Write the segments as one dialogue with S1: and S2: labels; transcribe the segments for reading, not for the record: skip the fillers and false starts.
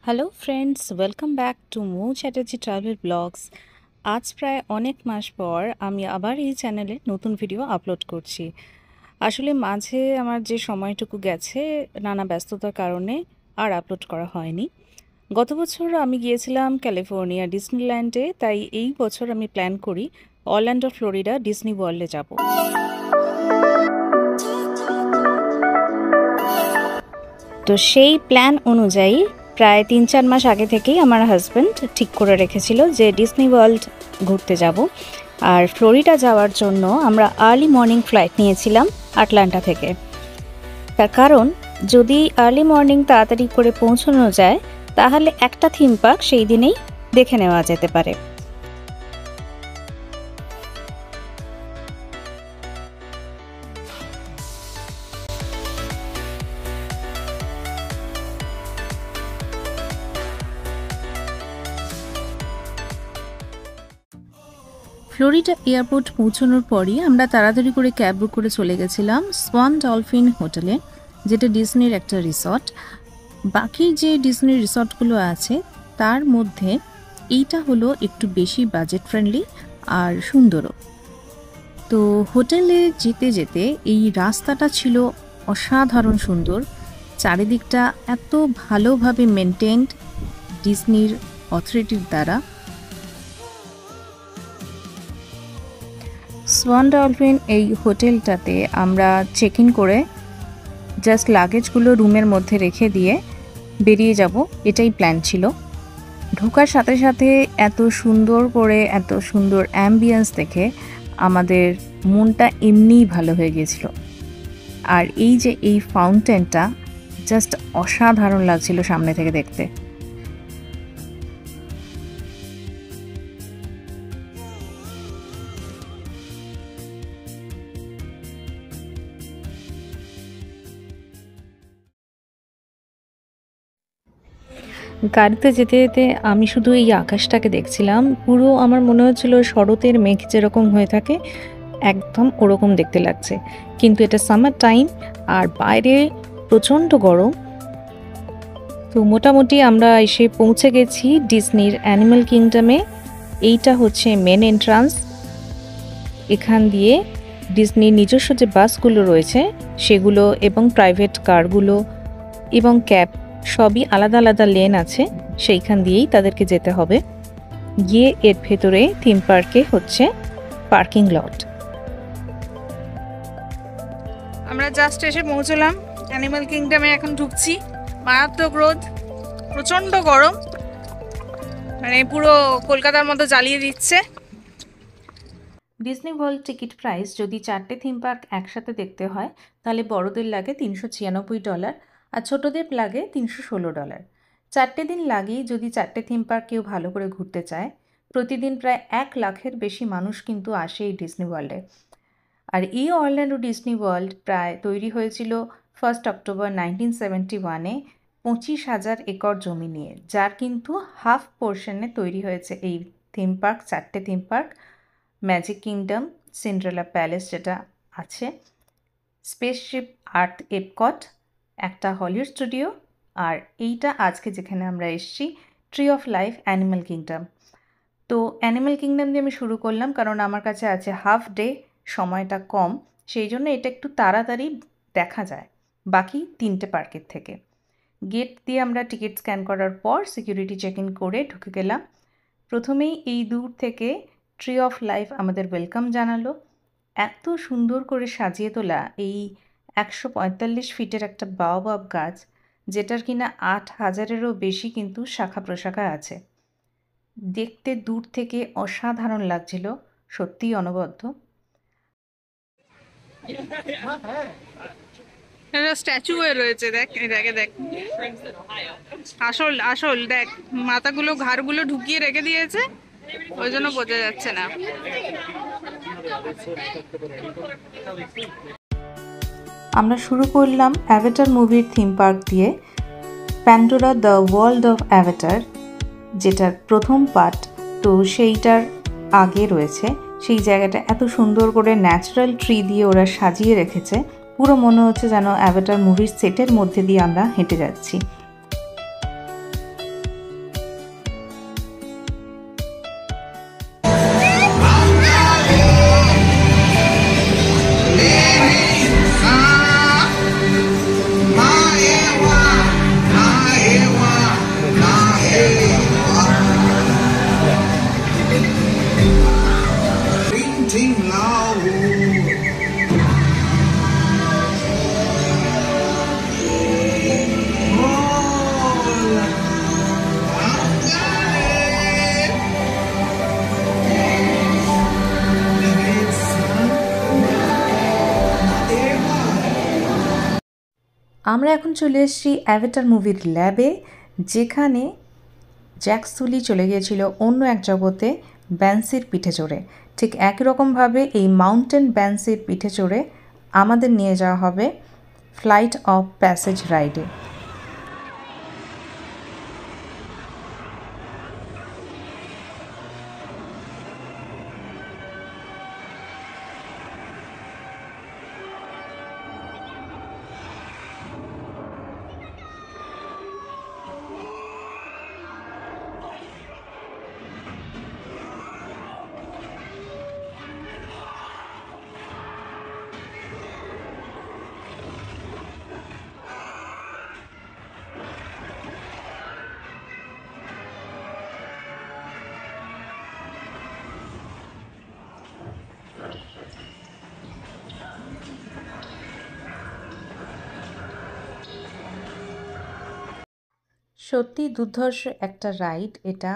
S1: Hello friends, welcome back to Mou Chatterjee travel blogs. আজ প্রায় অনেক মাস পর আমি আবার এই চ্যানেলে নতুন ভিডিও আপলোড করছি। আসলে মাঝে আমার যে সময়টুকু গেছে নানা ব্যস্ততার কারণে আর আপলোড করা হয়নি। গত বছর আমি গিয়েছিলাম ক্যালিফোর্নিয়া ডিজনিল্যান্ডে, তাই এই বছর আমি প্ল্যান করি অরল্যান্ডো ফ্লোরিডা ডিজনি ওয়ার্ল্ডে যাব। তো সেই প্ল্যান অনুযায়ী প্রায় ৩-৪ মাস আগে থেকেই আমার হাজব্যান্ড ঠিক করে রেখেছিল যে ডিজনি ওয়ার্ল্ড ঘুরতে যাব। আর ফ্লোরিডা যাওয়ার জন্য আমরা আর্লি মর্নিং ফ্লাইট নিয়েছিলাম আটলান্টা থেকে। তার কারণ যদি আর্লি মর্নিং তাড়াতাড়ি করে পৌঁছানো যায় তাহলে একটা থিম পার্ক সেই দিনেই দেখে নেওয়া যেতে পারে। ফ্লোরিডা এয়ারপোর্ট পৌঁছানোর পরই আমরা তাড়াতাড়ি করে ক্যাব বুক করে চলে গেছিলাম সোয়ান ডলফিন হোটেলে, যেটা ডিজনির একটা রিসর্ট। বাকি যে ডিজনির রিসর্টগুলো আছে তার মধ্যে এইটা হলো একটু বেশি বাজেট ফ্রেন্ডলি আর সুন্দরও। তো হোটেলে যেতে যেতে এই রাস্তাটা ছিল অসাধারণ সুন্দর, চারিদিকটা এত ভালোভাবে মেনটেনড ডিজনির অথরিটির দ্বারা। সোয়ান ডলফিন এই হোটেলটাতে আমরা চেক ইন করে জাস্ট লাগেজগুলো রুমের মধ্যে রেখে দিয়ে বেরিয়ে যাব, এটাই প্ল্যান ছিল। ঢোকার সাথে সাথে এত সুন্দর করে এত সুন্দর অ্যাম্বিয়েন্স দেখে আমাদের মনটা এমনিই ভালো হয়ে গিয়েছিল। আর এই যে এই ফাউন্টেনটা জাস্ট অসাধারণ লাগছিল সামনে থেকে দেখতে। গাড়িতে যেতে যেতে আমি শুধু এই আকাশটাকে দেখছিলাম, পুরো আমার মনে হচ্ছিল শরতের মেঘ যেরকম হয়ে থাকে একদম ওরকম দেখতে লাগছে। কিন্তু এটা সামার টাইম আর বাইরে প্রচণ্ড গরম। তো মোটামুটি আমরা এসে পৌঁছে গেছি ডিজনির অ্যানিমাল কিংডমে। এইটা হচ্ছে মেন এন্ট্রান্স। এখান দিয়ে ডিজনির নিজস্ব যে বাসগুলো রয়েছে সেগুলো এবং প্রাইভেট কারগুলো এবং ক্যাব সবই আলাদা আলাদা লেন আছে, সেইখান দিয়েই তাদেরকে যেতে হবে। গিয়ে এর ভেতরে থিম পার্কে হচ্ছে পার্কিং লট। আমরা জাস্ট এসে পৌঁছলাম অ্যানিমাল কিংডমে, এখন ঢুকছি। মারাত্মক রোদ, প্রচণ্ড গরম, মানে পুরো কলকাতার মতো জ্বালিয়ে দিচ্ছে। ডিজনি ওয়ার্ল্ড টিকিট প্রাইস যদি 4টে থিম পার্ক একসাথে দেখতে হয় তাহলে বড়দের লাগে $396 আর ছোটদের লাগে $316। 4টে দিন লাগেই যদি 4টে থিম পার্ক কেউ ভালো করে ঘুরতে চায়। প্রতিদিন প্রায় 1 লাখের বেশি মানুষ কিন্তু আসে এই ডিজনি ওয়ার্ল্ডে। আর এই অরল্যান্ডো ডিজনি ওয়ার্ল্ড প্রায় তৈরি হয়েছিল 1 অক্টোবর 1971-এ 25,000 একর জমি নিয়ে, যার কিন্তু হাফ পোর্শনে তৈরি হয়েছে এই থিম পার্ক। 4টে theme park, magic kingdom, Cinderella palace যেটা আছে, স্পেসশিপ আর্থ এপকট, একটা হলিউড স্টুডিও, আর এইটা আজকে যেখানে আমরা এসেছি tree of life animal kingdom. তো অ্যানিমাল কিংডম দিয়ে আমি শুরু করলাম কারণ আমার কাছে আছে হাফ ডে, সময়টা কম, সেই জন্য এটা একটু তাড়াতাড়ি দেখা যায় বাকি 3টে পার্কের থেকে। গেট দিয়ে আমরা টিকিট স্ক্যান করার পর সিকিউরিটি চেক ইন করে ঢুকে গেলাম। প্রথমেই এই দূর থেকে ট্রি অফ লাইফ আমাদের ওয়েলকাম জানালো। এত সুন্দর করে সাজিয়ে তোলা এই 145 ফিটের একটা বাওবাব গাছ, যেটার কিনা 8,000-এরও বেশি কিন্তু শাখা প্রশাখা আছে। দেখতে দূর থেকে অসাধারণ লাগছিল, সত্যিই অনবদ্য। স্ট্যাচু হয়ে রয়েছে, দেখ দেখে দেখ, আসল আসল দেখ, মাথাগুলো ঘাড়গুলো ঢুকিয়ে রেখে দিয়েছে, ওই জন্য বোঝা যাচ্ছে না। আমরা শুরু করলাম অ্যাভাটার মুভির থিম পার্ক দিয়ে, Pandora the world of Avatar, যেটার প্রথম পার্ট। তো সেইটার আগে রয়েছে সেই জায়গাটা এত সুন্দর করে ন্যাচারাল ট্রি দিয়ে ওরা সাজিয়ে রেখেছে, পুরো মনে হচ্ছে যেন অ্যাভাটার মুভির সেটের মধ্যে দিয়ে আমরা হেঁটে যাচ্ছি। আমরা এখন চলে এসেছি অ্যাভাটার মুভির ল্যাবে, যেখানে জ্যাক সুলি চলে গিয়েছিল অন্য এক জগতে ব্যান্সির পিঠে চড়ে। ঠিক একই রকমভাবে এই মাউন্টেন ব্যান্সির পিঠে চড়ে আমাদের নিয়ে যাওয়া হবে ফ্লাইট অফ প্যাসেজ রাইডে। সত্যি দুর্ধর্ষ একটা রাইড এটা।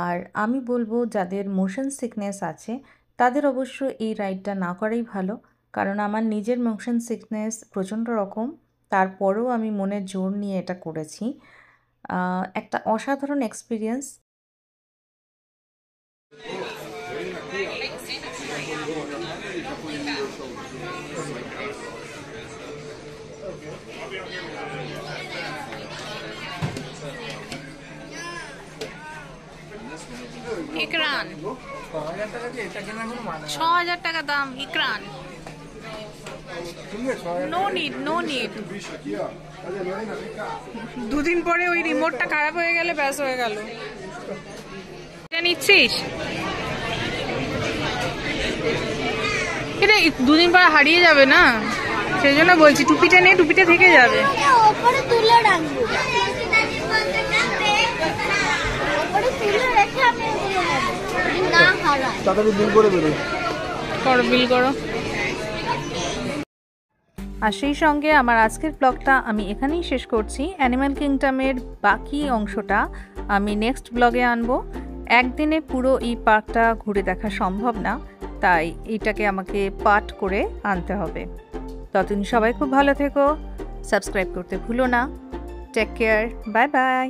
S1: আর আমি বলবো যাদের মোশন সিকনেস আছে তাদের অবশ্য এই রাইডটা না করাই ভালো, কারণ আমার নিজের মোশন সিকনেস প্রচণ্ড রকম, তারপরেও আমি মনের জোর নিয়ে এটা করেছি। একটা অসাধারণ এক্সপিরিয়েন্স।
S2: ইকরান ৬,০০০ টাকা দাম। ইকরান নো নিড। দুদিন পরে ওই রিমোটটা খারাপ হয়ে গেলে ব্যাস হয়ে গেল। এটা নিচ্ছিস? এটা দুদিন পরে হারিয়ে যাবে না, সেই জন্য বলছি টুপিটা নে, টুপিটা থেকে যাবে।
S1: আর সেই সঙ্গে আমার আজকের ব্লগটা আমি এখানেই শেষ করছি। অ্যানিম্যাল কিংডমের বাকি অংশটা আমি নেক্সট ব্লগে আনবো। একদিনে পুরো এই পার্কটা ঘুরে দেখা সম্ভব না, তাই এইটাকে আমাকে পার্ট করে আনতে হবে। ততদিন সবাই খুব ভালো থেকো, সাবস্ক্রাইব করতে ভুলো না। Take care, bye by.